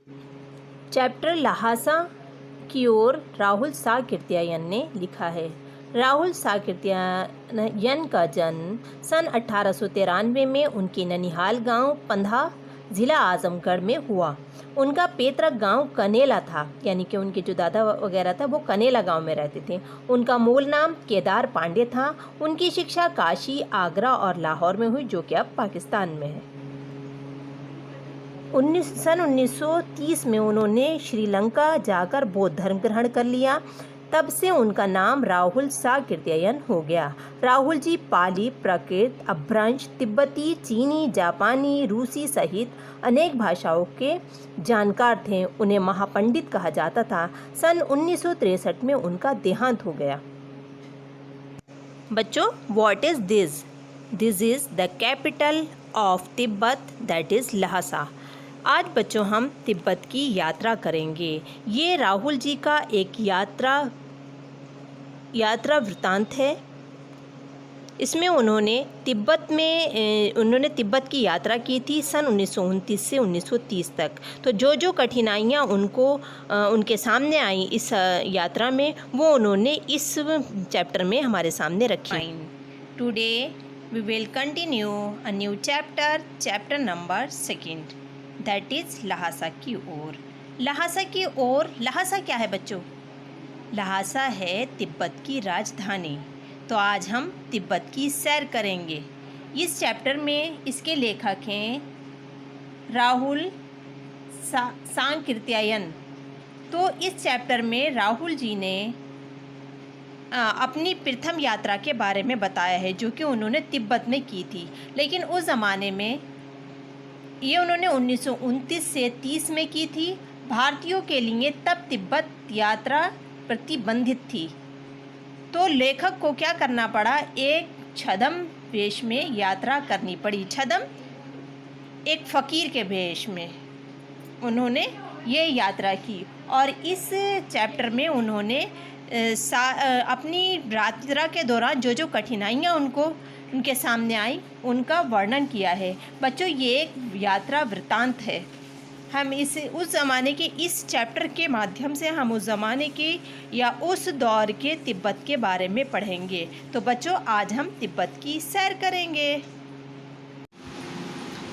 Chapter Lhasa की ओर राहुल साकृत्यायन ने लिखा है। राहुल साकृत्यायन का जन्म सन 1893 में उनके ननिहाल गांव पंधा, ज़िला आजमगढ़ में हुआ। उनका पैतृक गांव कनेला था, यानी कि उनके जो दादा वगैरह था वो कनेला गांव में रहते थे। उनका मूल नाम केदार पांडे था। उनकी शिक्षा काशी, आगरा और लाहौर में हुई, जो कि अब पाकिस्तान में है। सन 1930 में उन्होंने श्रीलंका जाकर बौद्ध धर्म ग्रहण कर लिया। तब से उनका नाम राहुल साकृत्यायन हो गया। राहुल जी पाली, प्राकृत, अपभ्रंश, तिब्बती, चीनी, जापानी, रूसी सहित अनेक भाषाओं के जानकार थे। उन्हें महापंडित कहा जाता था। सन 1963 में उनका देहांत हो गया। बच्चों, what is this? This is the capital of Tibet, that is Lhasa. आज बच्चों हम तिब्बत की यात्रा करेंगे। ये राहुल जी का एक यात्रा वृत्तांत है। इसमें उन्होंने तिब्बत की यात्रा की थी सन 1929 से 1930 तक। तो जो कठिनाइयाँ उनके सामने आई इस यात्रा में, वो उन्होंने इस चैप्टर में हमारे सामने रखी। Today we will continue a new chapter number 2, that is Lhasa की ओर। लहासा क्या है बच्चों? लहासा है तिब्बत की राजधानी। तो आज हम तिब्बत की सैर करेंगे। इस चैप्टर में इसके लेखक हैं राहुल साकृत्यायन। तो इस चैप्टर में राहुल जी ने अपनी प्रथम यात्रा के बारे में बताया है, जो कि उन्होंने तिब्बत में की थी। लेकिन उस ज़माने में ये उन्होंने 1929 से 30 में की थी। भारतीयों के लिए तब तिब्बत यात्रा प्रतिबंधित थी। तो लेखक को क्या करना पड़ा? एक छद्म वेश में यात्रा करनी पड़ी। छद्म एक फ़कीर के वेश में उन्होंने ये यात्रा की। और इस चैप्टर में उन्होंने अपनी यात्रा के दौरान जो कठिनाइयाँ उनके सामने आई, उनका वर्णन किया है। बच्चों, ये एक यात्रा वृत्तांत है। हम उस ज़माने के इस चैप्टर के माध्यम से हम उस ज़माने के या उस दौर के तिब्बत के बारे में पढ़ेंगे। तो बच्चों, आज हम तिब्बत की सैर करेंगे।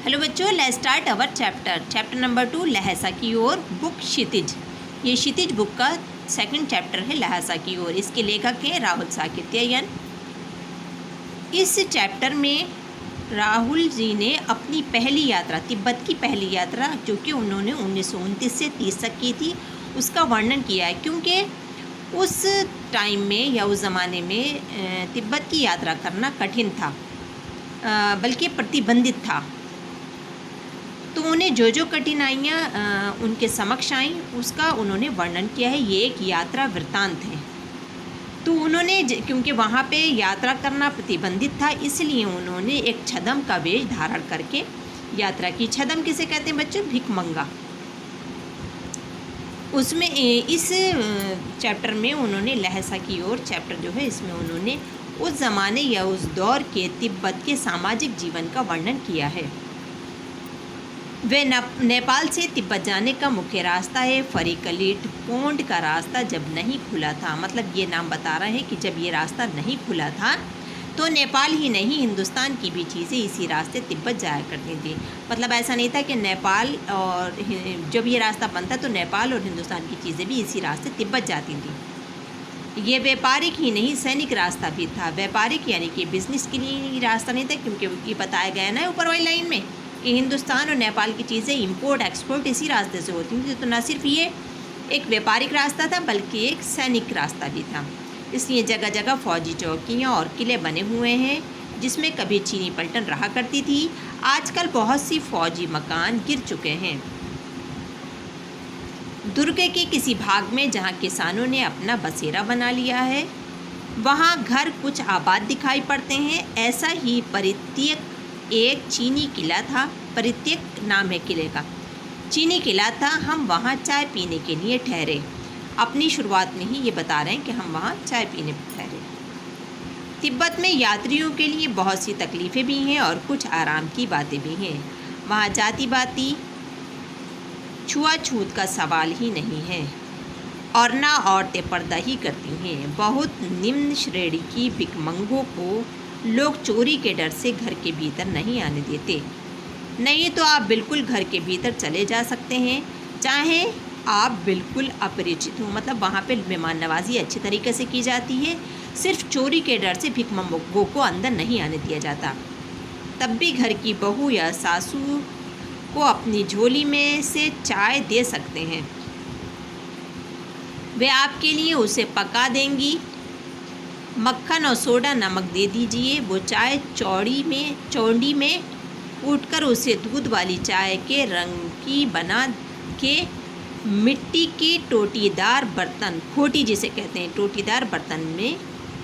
हेलो बच्चों, let's start our chapter number 2, Lhasa की ओर, बुक क्षितिज। ये क्षितिज बुक का 2nd चैप्टर है, लहासा की ओर। इसके लेखक हैं राहुल साकृत्यायन। इस चैप्टर में राहुल जी ने अपनी पहली यात्रा, तिब्बत की पहली यात्रा, जो कि उन्होंने 1929 से 30 तक की थी, उसका वर्णन किया है। क्योंकि उस टाइम में या उस ज़माने में तिब्बत की यात्रा करना कठिन था, बल्कि प्रतिबंधित था। तो उन्हें जो कठिनाइयाँ उनके समक्ष आईं, उसका उन्होंने वर्णन किया है। ये एक यात्रा वृत्तांत है। तो उन्होंने क्योंकि वहाँ पे यात्रा करना प्रतिबंधित था, इसलिए उन्होंने एक छद्म का वेश धारण करके यात्रा की। छद्म किसे कहते हैं बच्चों? भिखमंगा। उसमें इस चैप्टर में उन्होंने लहासा की ओर चैप्टर जो है, इसमें उन्होंने उस ज़माने या उस दौर के तिब्बत के सामाजिक जीवन का वर्णन किया है। वे नेपाल से तिब्बत जाने का मुख्य रास्ता है। फरीकलिट पोंड का रास्ता जब नहीं खुला था, मतलब ये नाम बता रहे हैं कि जब ये रास्ता नहीं खुला था तो नेपाल ही नहीं, हिंदुस्तान की भी चीज़ें इसी रास्ते तिब्बत जाया करती थी। मतलब ऐसा नहीं था कि नेपाल, और जब ये रास्ता बनता तो नेपाल और हिंदुस्तान की चीज़ें भी इसी रास्ते तिब्बत जाती थी। ये व्यापारिक ही नहीं, सैनिक रास्ता भी था। व्यापारिक यानी कि बिजनेस के लिए रास्ता नहीं था, क्योंकि ये बताया गया ना ऊपर वाली लाइन में कि हिंदुस्तान और नेपाल की चीज़ें इंपोर्ट एक्सपोर्ट इसी रास्ते से होती थी। तो न सिर्फ ये एक व्यापारिक रास्ता था, बल्कि एक सैनिक रास्ता भी था। इसलिए जगह जगह फौजी चौकियाँ और किले बने हुए हैं, जिसमें कभी चीनी पलटन रहा करती थी। आजकल बहुत सी फौजी मकान गिर चुके हैं। दुर्ग के किसी भाग में जहाँ किसानों ने अपना बसेरा बना लिया है, वहाँ घर कुछ आबाद दिखाई पड़ते हैं। ऐसा ही परित्यक एक चीनी किला था। परित्यक नाम है किले का। चीनी किला था। हम वहाँ चाय पीने के लिए ठहरे। अपनी शुरुआत में ही ये बता रहे हैं कि हम वहाँ चाय पीने ठहरे। तिब्बत में यात्रियों के लिए बहुत सी तकलीफ़ें भी हैं और कुछ आराम की बातें भी हैं। वहाँ जाति बाती छुआछूत का सवाल ही नहीं है। और ना औरतें पर्दा ही करती हैं। बहुत निम्न श्रेणी की भिखमंगों को लोग चोरी के डर से घर के भीतर नहीं आने देते। नहीं तो आप बिल्कुल घर के भीतर चले जा सकते हैं, चाहे आप बिल्कुल अपरिचित हो। मतलब वहाँ पे मेहमान नवाजी अच्छी तरीके से की जाती है, सिर्फ चोरी के डर से भिखमंगों को अंदर नहीं आने दिया जाता। तब भी घर की बहू या सासू को अपनी झोली में से चाय दे सकते हैं। वे आपके लिए उसे पका देंगी। मक्खन और सोडा नमक दे दीजिए। वो चाय चौंडी में कूटकर उसे दूध वाली चाय के रंग की बना के मिट्टी के टोटीदार बर्तन, खोटी जिसे कहते हैं, टोटीदार बर्तन में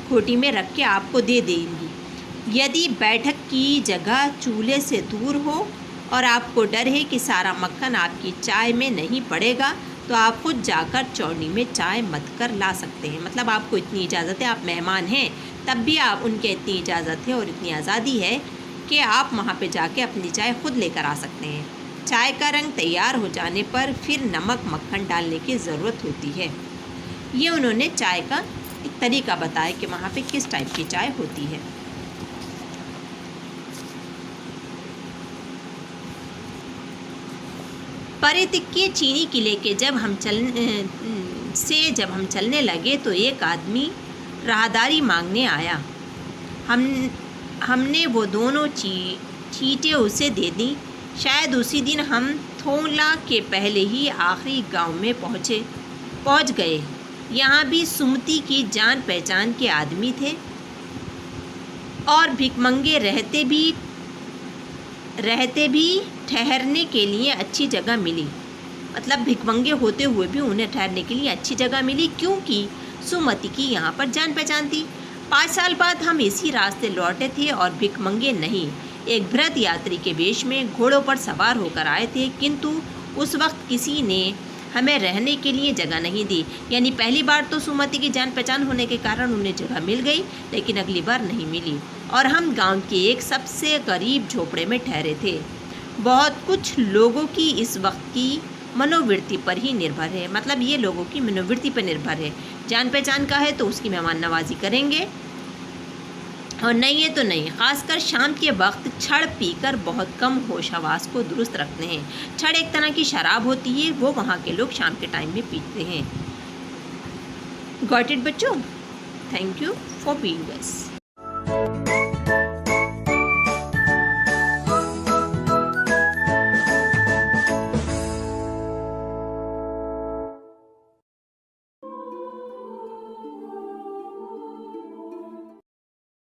खोटी में रख के आपको दे देंगी। यदि बैठक की जगह चूल्हे से दूर हो और आपको डर है कि सारा मक्खन आपकी चाय में नहीं पड़ेगा, तो आप खुद जाकर चौंडी में चाय मथ कर ला सकते हैं। मतलब आपको इतनी इजाज़त है, आप मेहमान हैं तब भी आप उनके इतनी इजाज़त है और इतनी आज़ादी है कि आप वहाँ पे जाके अपनी चाय खुद लेकर आ सकते हैं। चाय का रंग तैयार हो जाने पर फिर नमक मक्खन डालने की ज़रूरत होती है। ये उन्होंने चाय का एक तरीका बताया कि वहाँ पे किस टाइप की चाय होती है। परितिक्य चीनी किले के जब हम चलने लगे तो एक आदमी राहदारी मांगने आया। हमने वो दोनों चीटें उसे दे दी। शायद उसी दिन हम थोंगला के पहले ही आखिरी गांव में पहुंच गए। यहाँ भी सुमति की जान पहचान के आदमी थे और भिखमंगे रहते भी ठहरने के लिए अच्छी जगह मिली। मतलब भिखमंगे होते हुए भी उन्हें ठहरने के लिए अच्छी जगह मिली, क्योंकि सुमति की यहाँ पर जान पहचान थी। 5 साल बाद हम इसी रास्ते लौटे थे और भिखमंगे नहीं, एक वृद्ध यात्री के वेश में घोड़ों पर सवार होकर आए थे, किंतु उस वक्त किसी ने हमें रहने के लिए जगह नहीं दी। यानी पहली बार तो सुमति की जान पहचान होने के कारण उन्हें जगह मिल गई, लेकिन अगली बार नहीं मिली और हम गांव के एक सबसे गरीब झोपड़े में ठहरे थे। बहुत कुछ लोगों की इस वक्त की मनोवृत्ति पर ही निर्भर है। मतलब ये लोगों की मनोवृत्ति पर निर्भर है। जान पहचान का है तो उसकी मेहमान नवाजी करेंगे और नहीं है तो नहीं। खासकर शाम के वक्त छड़ पीकर बहुत कम होश हवास को दुरुस्त रखते हैं। छड़ एक तरह की शराब होती है, वो वहाँ के लोग शाम के टाइम में पीते हैं। गॉट इट बच्चों? Thank you for being with us.